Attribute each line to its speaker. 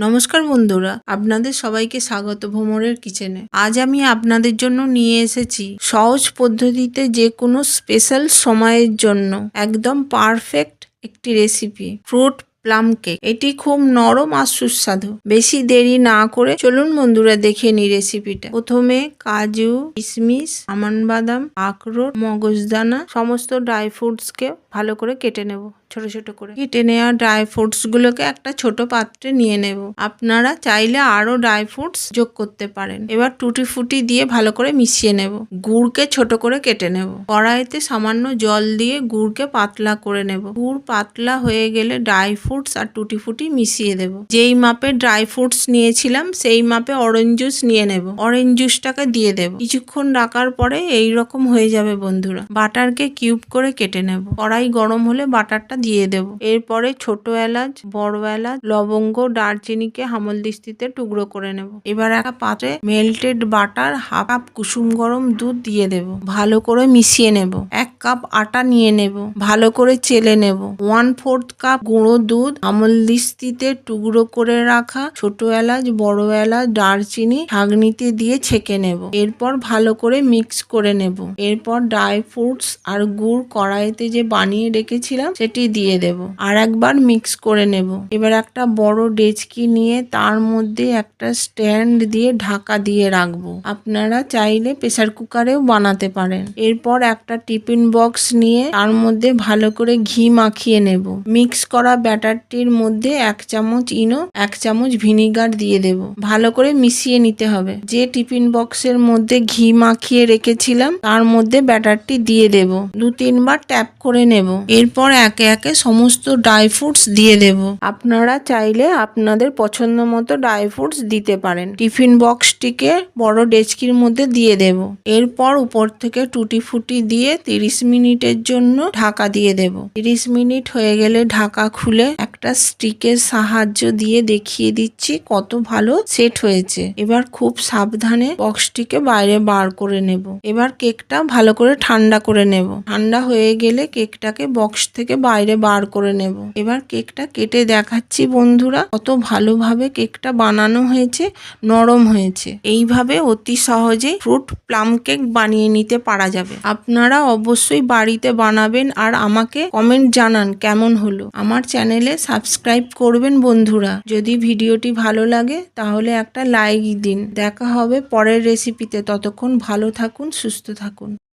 Speaker 1: নমস্কার বন্ধুরা, আপনাদের সবাইকে স্বাগত ভ্রমরের কিচেনে। আজ আমি আপনাদের জন্য নিয়ে এসেছি সহজ পদ্ধতিতে যে কোনো স্পেশাল সময়ের জন্য একদম পারফেক্ট একটি রেসিপি, ফ্রুট প্লাম কেক। এটি খুব নরম আর সুস্বাদু। বেশি দেরি না করে চলুন বন্ধুরা দেখে নিই রেসিপিটা। প্রথমে কাজু, কিশমিশ, আমন্ড বাদাম, আখরোট, মগজদানা সমস্ত ড্রাই ফ্রুটসকে ভালো করে কেটে নেব। ছোট ছোট করে কেটে নেওয়া ড্রাই ফ্রুটস গুলোকে একটা ছোট পাত্রে নিয়ে নেব। আপনারা চাইলে আরো ড্রাই ফ্রুটস যোগ করতে পারেন। এবার টুটি ফুটি দিয়ে ভালো করে মিশিয়ে নেব। গুড়কে ছোট করে কেটে নেব। কড়াইতে সামান্য জল দিয়ে গুড়কে পাতলা করে নেব। গুড় পাতলা হয়ে গেলে ড্রাই ফ্রুটস আর টুটি ফুটি মিশিয়ে দেব। যেই মাপে ড্রাই ফ্রুটস নিয়েছিলাম সেই মাপে অরেঞ্জ জুস নিয়ে নেব। অরেঞ্জ জুসটাকে দিয়ে দেব। কিছুক্ষণ রাখার পরে এই রকম হয়ে যাবে বন্ধুরা। বাটারকে কিউব করে কেটে নেব। কড়াই গরম হলে বাটারটা দিয়ে দেব। এরপরে ছোট এলাচ, বড় এলাচ, লবঙ্গ, দারচিনিকে হামালদিস্তিতে টুকরো করে নেব। এবার একটা পাত্রে মেল্টেড বাটার, হাফ কাপ কুসুম গরম দুধ দিয়ে দেব। ভালো করে মিশিয়ে নেব। 1 কাপ আটা নিয়ে নেব। ভালো করে চেলে নেব। 1/4 কাপ গুঁড়ো দুধ, হামালদিস্তিতে টুকরো করে রাখা ছোট এলাচ, বড় এলাচ, দারচিনি ছাঁকনিতে দিয়ে ছেঁকে নেব। এরপর ভালো করে মিক্স করে নেব। এরপর ড্রাই ফ্রুটস আর গুড় কড়াইতে যে বানিয়ে রেখেছিলাম সেটি দিয়ে দেব। আর একবার মিক্স করে নেব। এবার একটা বড় ডেচকি নিয়ে তার মধ্যে একটা স্ট্যান্ড দিয়ে ঢাকা দিয়ে রাখবো। আপনারা চাইলে প্রেসার কুকারেও বানাতে পারেন। এরপর একটা টিফিন বক্স নিয়ে তার মধ্যে ভালো করে ঘি মাখিয়ে নেব। মিক্স করা ব্যাটারটির মধ্যে 1 চামচ ইনো, 1 চামচ ভিনিগার দিয়ে দেব। ভালো করে মিশিয়ে নিতে হবে। যে টিফিন বক্সের মধ্যে ঘি মাখিয়ে রেখেছিলাম তার মধ্যে ব্যাটারটি দিয়ে দেব। 2-3 বার ট্যাপ করে নেব। এরপর একে একে সমস্ত ড্রাই ফ্রুটস দিয়ে দেব। আপনারা চাইলে আপনাদের পছন্দ মতো ড্রাই ফ্রুটস দিতে পারেন। টিফিন বক্সটিকে বড় ডেচকির মধ্যে দিয়ে দেব। এরপর উপর থেকে টুটি ফুটি দিয়ে 30 মিনিটের জন্য ঢাকা দিয়ে দেব। 30 মিনিট হয়ে গেলে ঢাকা খুলে একটা স্টিকের সাহায্য দিয়ে দেখিয়ে দিচ্ছি কত ভালো সেট হয়েছে। এবার খুব সাবধানে বক্সটিকে বাইরে বার করে নেব। এবার কেকটা ভালো করে ঠান্ডা করে নেব। ঠান্ডা হয়ে গেলে কেকটাকে বক্স থেকে বাইরে বার করে নেব। এবার কেকটা কেটে দেখাচ্ছি বন্ধুরা কত ভালোভাবে কেকটা বানানো হয়েছে, নরম হয়েছে। এইভাবে অতি সহজেই ফ্রুট প্লাম কেক বানিয়ে নিতে পারা যাবে। আপনারা অবশ্যই বাড়িতে বানাবেন আর আমাকে কমেন্ট জানান কেমন হলো। আমার চ্যানেলে সাবস্ক্রাইব করবেন বন্ধুরা। যদি ভিডিওটি ভালো লাগে তাহলে একটা লাইক দিন। দেখা হবে পরের রেসিপিতে। ততক্ষণ ভালো থাকুন, সুস্থ থাকুন।